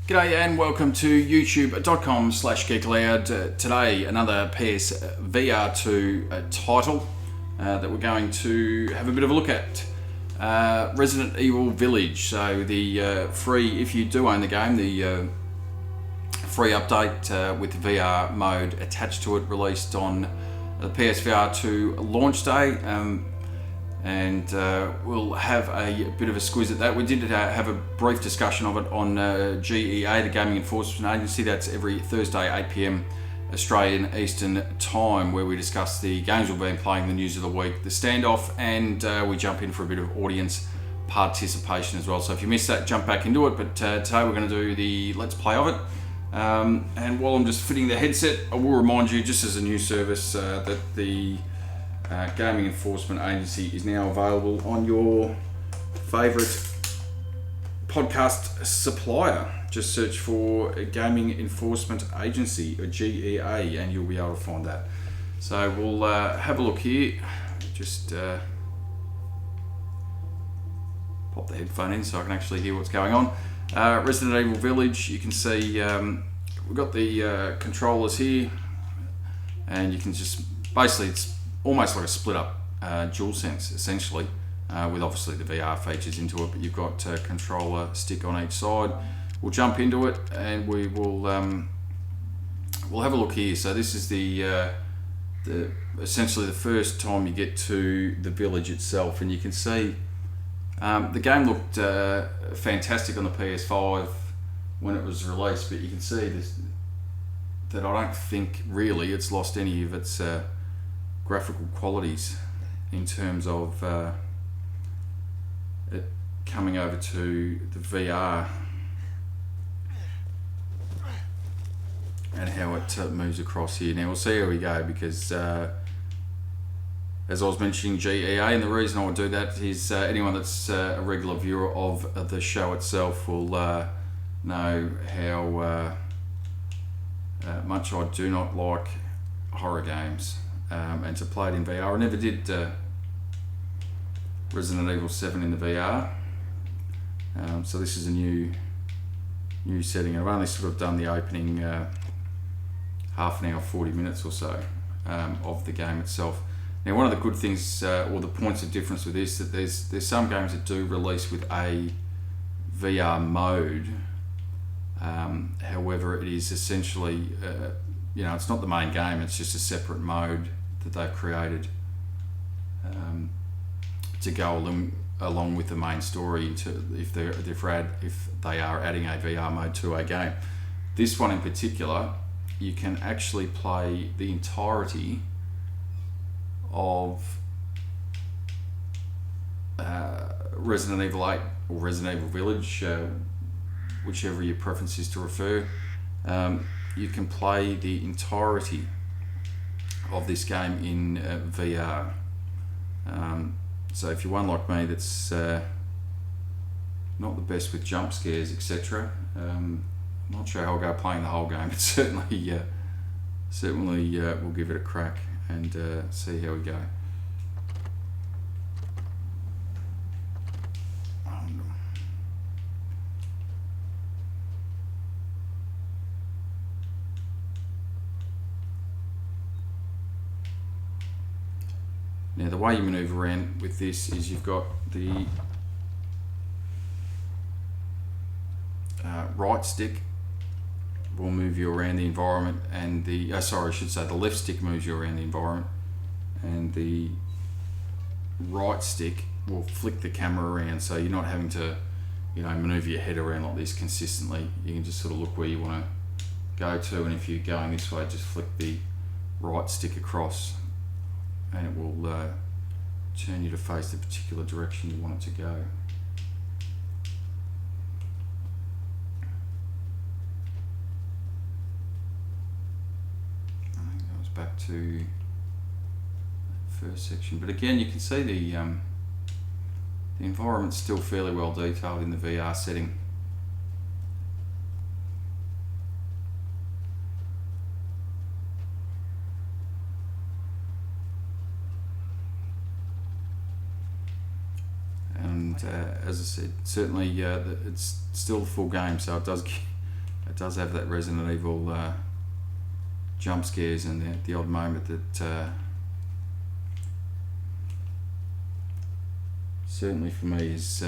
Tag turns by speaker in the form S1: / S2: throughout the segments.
S1: G'day and welcome to youtube.com/Geek Aloud. Today another PS VR2 title that we're going to have a bit of a look at. Resident Evil Village. So the free, if you do own the game, the free update with the VR mode attached to it, released on the PSVR2 launch day. And we'll have a bit of a squeeze at that. We did have a brief discussion of it on GEA, the Gaming Enforcement Agency. That's every Thursday, 8 PM Australian Eastern Time, where we discuss the games we've been playing, the news of the week, the standoff, and we jump in for a bit of audience participation as well. So if you missed that, jump back into it. But today we're going to do the Let's Play of it. And while I'm just fitting the headset, I will remind you, just as a new service, that the Gaming Enforcement Agency is now available on your favourite podcast supplier. Just search for Gaming Enforcement Agency, or GEA, and you'll be able to find that. So we'll have a look here. Just pop the headphone in so I can actually hear what's going on. Resident Evil Village, you can see we've got the controllers here, and you can just, basically it's almost like a split up DualSense essentially, with obviously the VR features into it, but you've got a controller stick on each side. We'll jump into it and we will we'll have a look here. So this is the essentially the first time you get to the village itself, and you can see the game looked fantastic on the PS5 when it was released, but you can see this, that I don't think really it's lost any of its graphical qualities in terms of it coming over to the VR and how it moves across here. Now we'll see how we go, because as I was mentioning GEA, and the reason I would do that is anyone that's a regular viewer of the show itself will know how much I do not like horror games. And to play it in VR. I never did Resident Evil 7 in the VR, so this is a new setting. I've only sort of done the opening half an hour, 40 minutes or so of the game itself. Now, one of the good things, or the points of difference with this, that there's some games that do release with a VR mode. However, it is essentially it's not the main game, it's just a separate mode that they've created to go along with the main story, if they are adding a VR mode to a game. This one in particular, you can actually play the entirety of Resident Evil 8 or Resident Evil Village, whichever your preference is to refer. You can play the entirety of this game in VR. So if you're one like me that's not the best with jump scares, etc., I'm not sure how I'll go playing the whole game, but certainly we'll give it a crack and see how we go. Now, the way you manoeuvre around with this is you've got the right stick will move you around the environment, and the the left stick moves you around the environment, and the right stick will flick the camera around, so you're not having to manoeuvre your head around like this consistently. You can just sort of look where you want to go to, and if you're going this way, just flick the right stick across, and it will turn you to face the particular direction you want it to go. I think that was back to that first section, but again you can see the environment's still fairly well detailed in the VR setting. As I said, certainly it's still a full game, so it does it does have that Resident Evil jump scares and the odd moment that certainly for me is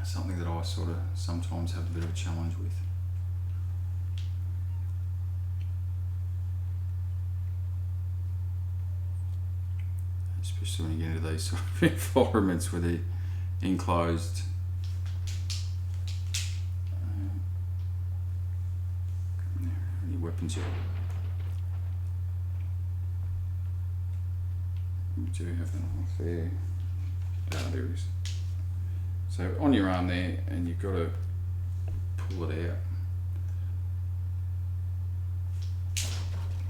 S1: something that I sort of sometimes have a bit of a challenge with. Especially when you get into these sort of environments where they're enclosed. Any weapons yet? We do have that off there. Ah, there it is. So on your arm there, and you've got to pull it out.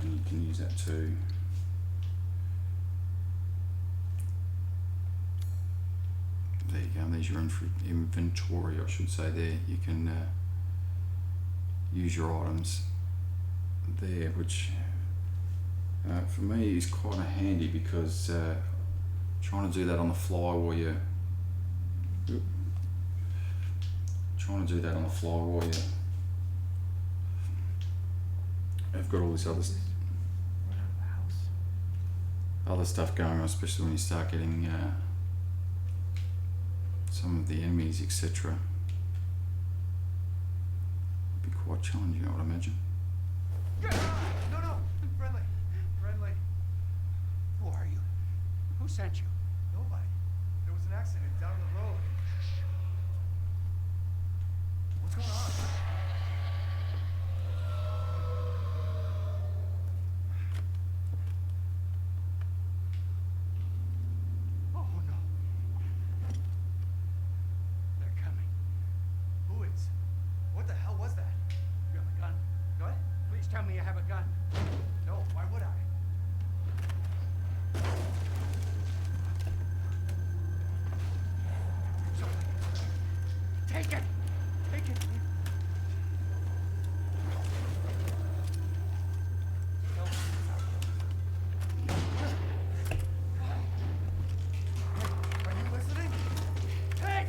S1: And you can use that too. There you go, and there's your inventory, I should say there. You can use your items there, which for me is quite handy because trying to do that on the fly while you're I've got all this other stuff going on, especially when you start getting some of the enemies, etc. It'd be quite challenging, I would imagine.
S2: No, friendly. Who are you? Who sent you? Nobody. There was an accident down the road. What's going on? Oh no. They're coming. Who is? What the hell was that? You have a gun? What? Please tell me you have a gun. No, why would I? Take it! Take it! Are you listening? Hey!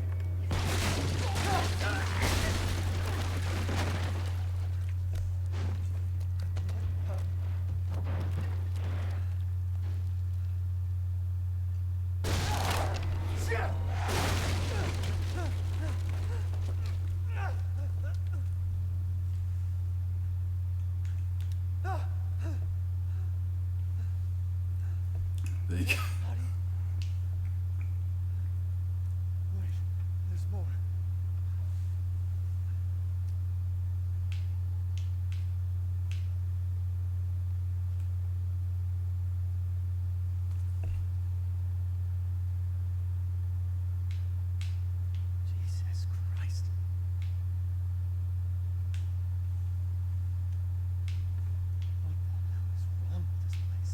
S1: There you go.
S2: Wait, there's more. Jesus Christ. What the hell is wrong with this place?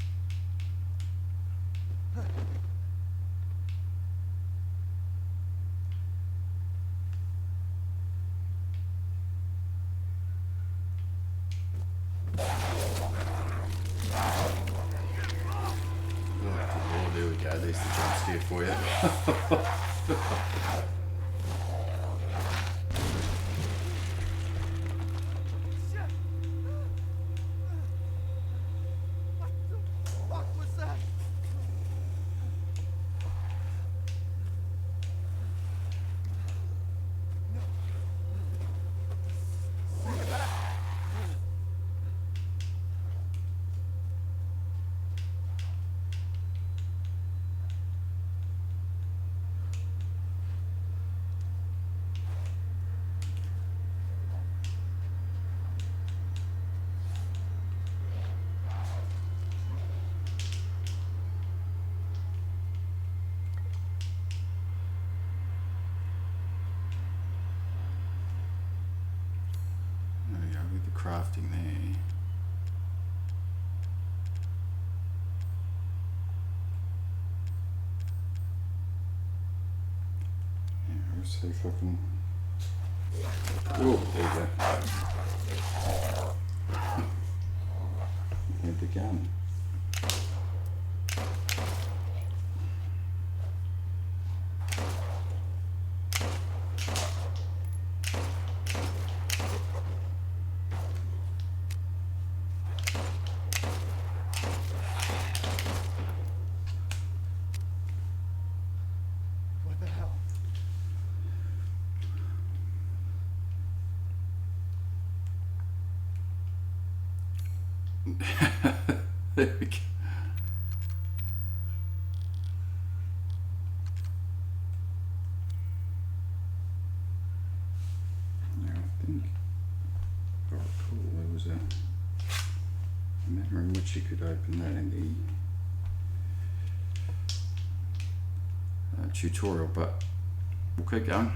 S1: Oh, there we go, there's the jump scare for you.
S2: What the fuck was that?
S1: There we go, with the crafting there. Yeah, let's see if I can. Oh, there you go. Hit the gun. There we go. Now I think, if I recall, there was a manner in which you could open that in the tutorial, but we'll keep going.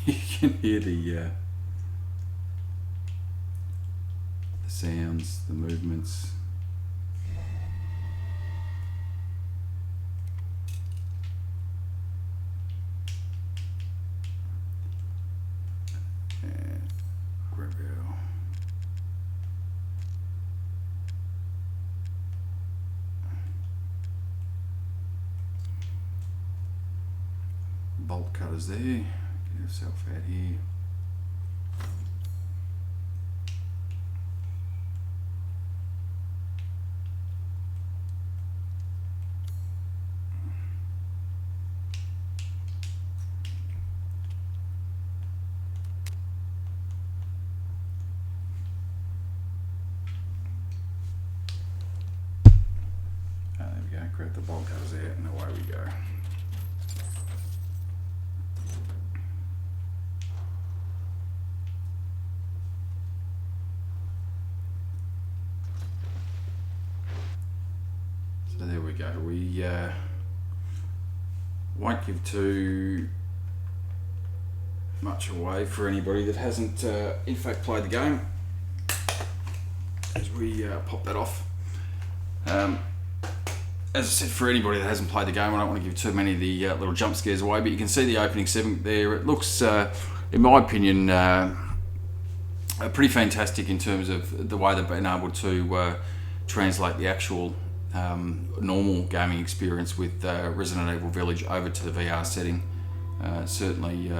S1: You can hear the sounds, the movements. And grab our bolt cutters there. Get yourself out here. There we go, grab the bolt cutters out and away we go. So there we go. We won't give too much away for anybody that hasn't in fact played the game as we pop that off. As I said, for anybody that hasn't played the game, I don't want to give too many of the little jump scares away, but you can see the opening segment there. It looks, in my opinion, pretty fantastic in terms of the way they've been able to translate the actual normal gaming experience with Resident Evil Village over to the VR setting. Certainly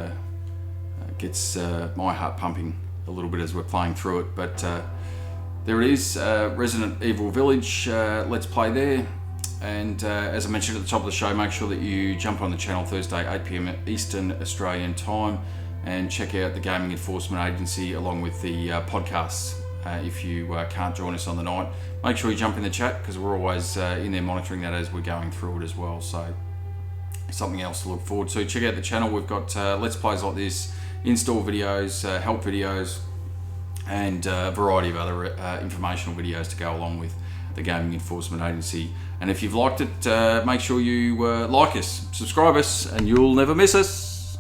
S1: gets my heart pumping a little bit as we're playing through it, but there it is, Resident Evil Village Let's Play there. And as I mentioned at the top of the show, make sure that you jump on the channel Thursday 8 PM Eastern Australian time and check out the Gaming Enforcement Agency along with the podcasts. If you can't join us on the night, make sure you jump in the chat because we're always in there monitoring that as we're going through it as well. So something else to look forward to. Check out the channel. We've got Let's Plays like this, install videos, help videos, and a variety of other informational videos to go along with the Gaming Enforcement Agency. And if you've liked it, make sure you like us, subscribe us, and you'll never miss us.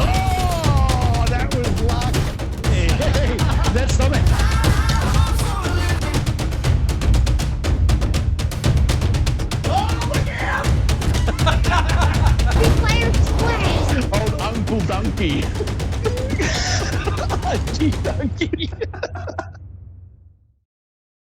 S3: Oh, that was luck. Hey, that's something. Oh, look out!
S4: Two players play.
S3: Old Uncle Donkey. Gee, Donkey.